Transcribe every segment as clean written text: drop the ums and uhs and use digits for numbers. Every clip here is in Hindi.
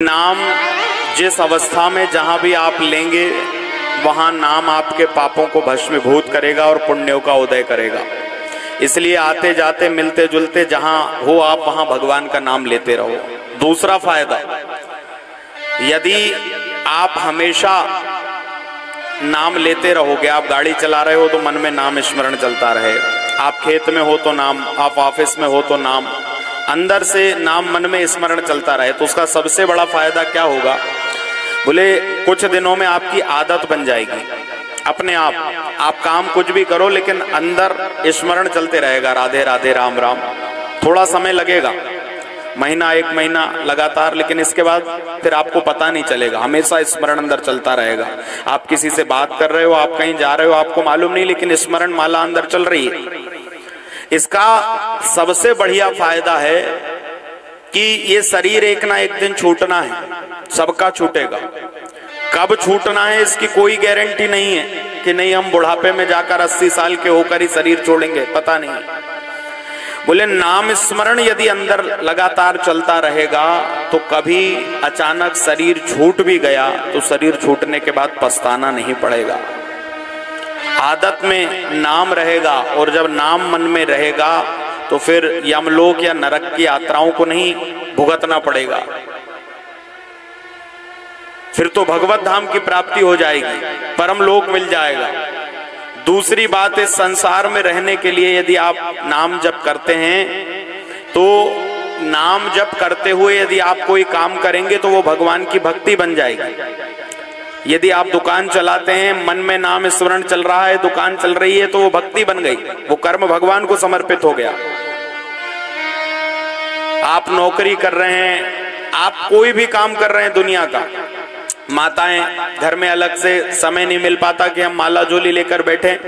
नाम जिस अवस्था में जहां भी आप लेंगे वहां नाम आपके पापों को भस्मीभूत करेगा और पुण्यों का उदय करेगा। इसलिए आते जाते मिलते जुलते जहां हो आप वहां भगवान का नाम लेते रहो। दूसरा फायदा, यदि आप हमेशा नाम लेते रहोगे, आप गाड़ी चला रहे हो तो मन में नाम स्मरण चलता रहे, आप खेत में हो तो नाम, आप ऑफिस में हो तो नाम, अंदर से नाम मन में स्मरण चलता रहे, तो उसका सबसे बड़ा फायदा क्या होगा? बोले कुछ दिनों में आपकी आदत बन जाएगी अपने आप काम कुछ भी करो लेकिन अंदर स्मरण चलते रहेगा, राधे राधे राम राम। थोड़ा समय लगेगा, महीना एक महीना लगातार, लेकिन इसके बाद फिर आपको पता नहीं चलेगा, हमेशा स्मरण अंदर चलता रहेगा। आप किसी से बात कर रहे हो, आप कहीं जा रहे हो, आपको मालूम नहीं, लेकिन स्मरण माला अंदर चल रही है। इसका सबसे बढ़िया फायदा है कि ये शरीर एक ना एक दिन छूटना है, सबका छूटेगा। कब छूटना है इसकी कोई गारंटी नहीं है कि नहीं हम बुढ़ापे में जाकर 80 साल के होकर ही शरीर छोड़ेंगे, पता नहीं। बोले नाम स्मरण यदि अंदर लगातार चलता रहेगा तो कभी अचानक शरीर छूट भी गया तो शरीर छूटने के बाद पछताना नहीं पड़ेगा। आदत में नाम रहेगा, और जब नाम मन में रहेगा तो फिर यमलोक या नरक की यात्राओं को नहीं भुगतना पड़ेगा, फिर तो भगवत धाम की प्राप्ति हो जाएगी, परम लोक मिल जाएगा। दूसरी बात, इस संसार में रहने के लिए यदि आप नाम जप करते हैं तो नाम जप करते हुए यदि आप कोई काम करेंगे तो वो भगवान की भक्ति बन जाएगी। यदि आप दुकान चलाते हैं, मन में नाम स्मरण चल रहा है, दुकान चल रही है, तो वो भक्ति बन गई, वो कर्म भगवान को समर्पित हो गया। आप नौकरी कर रहे हैं, आप कोई भी काम कर रहे हैं दुनिया का, माताएं घर में अलग से समय नहीं मिल पाता कि हम माला झोली लेकर बैठे,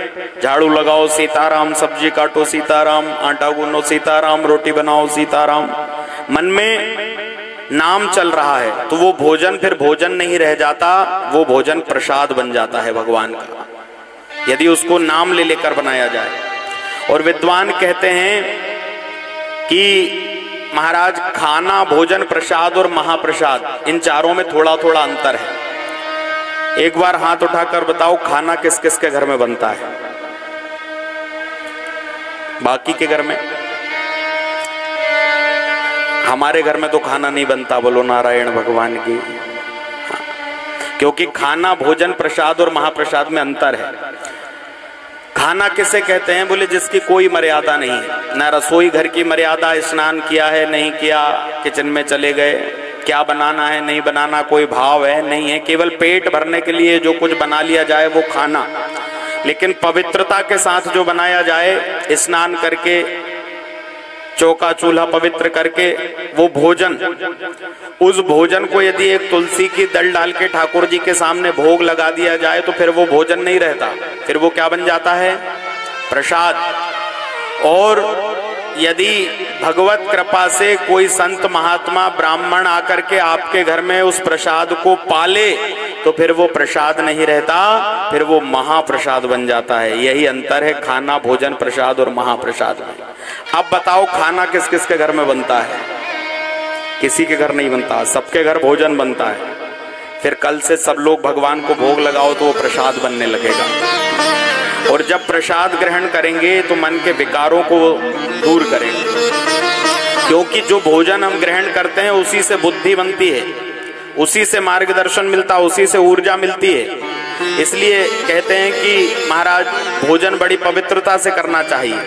झाड़ू लगाओ सीताराम, सब्जी काटो सीताराम, आटा गूंदो सीताराम, रोटी बनाओ सीताराम, मन में नाम चल रहा है तो वो भोजन फिर भोजन नहीं रह जाता, वो भोजन प्रसाद बन जाता है भगवान का, यदि उसको नाम ले लेकर बनाया जाए। और विद्वान कहते हैं कि महाराज खाना, भोजन, प्रसाद और महाप्रसाद, इन चारों में थोड़ा थोड़ा अंतर है। एक बार हाथ उठाकर बताओ खाना किस किस के घर में बनता है? बाकी के घर में? हमारे घर में तो खाना नहीं बनता, बोलो नारायण भगवान की। क्योंकि खाना, भोजन, प्रसाद और महाप्रसाद में अंतर है। खाना किसे कहते हैं? बोले जिसकी कोई मर्यादा नहीं है, ना रसोई घर की मर्यादा, स्नान किया है नहीं किया, किचन में चले गए, क्या बनाना है नहीं बनाना, कोई भाव है नहीं है, केवल पेट भरने के लिए जो कुछ बना लिया जाए वो खाना। लेकिन पवित्रता के साथ जो बनाया जाए, स्नान करके, चौका चूल्हा पवित्र करके, वो भोजन, उस भोजन को यदि एक तुलसी की दल डाल के ठाकुर जी के सामने भोग लगा दिया जाए तो फिर वो भोजन नहीं रहता, फिर वो क्या बन जाता है? प्रसाद। और यदि भगवत कृपा से कोई संत महात्मा ब्राह्मण आकर के आपके घर में उस प्रसाद को पाले तो फिर वो प्रसाद नहीं रहता, फिर वो महाप्रसाद बन जाता है। यही अंतर है खाना, भोजन, प्रसाद और महाप्रसाद में। अब बताओ खाना किस किस के घर में बनता है? किसी के घर नहीं बनता, सबके घर भोजन बनता है। फिर कल से सब लोग भगवान को भोग लगाओ तो वो प्रसाद बनने लगेगा। और जब प्रसाद ग्रहण करेंगे तो मन के विकारों को दूर करेंगे, क्योंकि जो भोजन हम ग्रहण करते हैं उसी से बुद्धि बनती है, उसी से मार्गदर्शन मिलता है, उसी से ऊर्जा मिलती है। इसलिए कहते हैं कि महाराज भोजन बड़ी पवित्रता से करना चाहिए।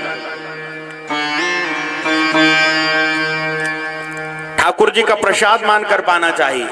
ठाकुर जी का प्रसाद मानकर पाना चाहिए।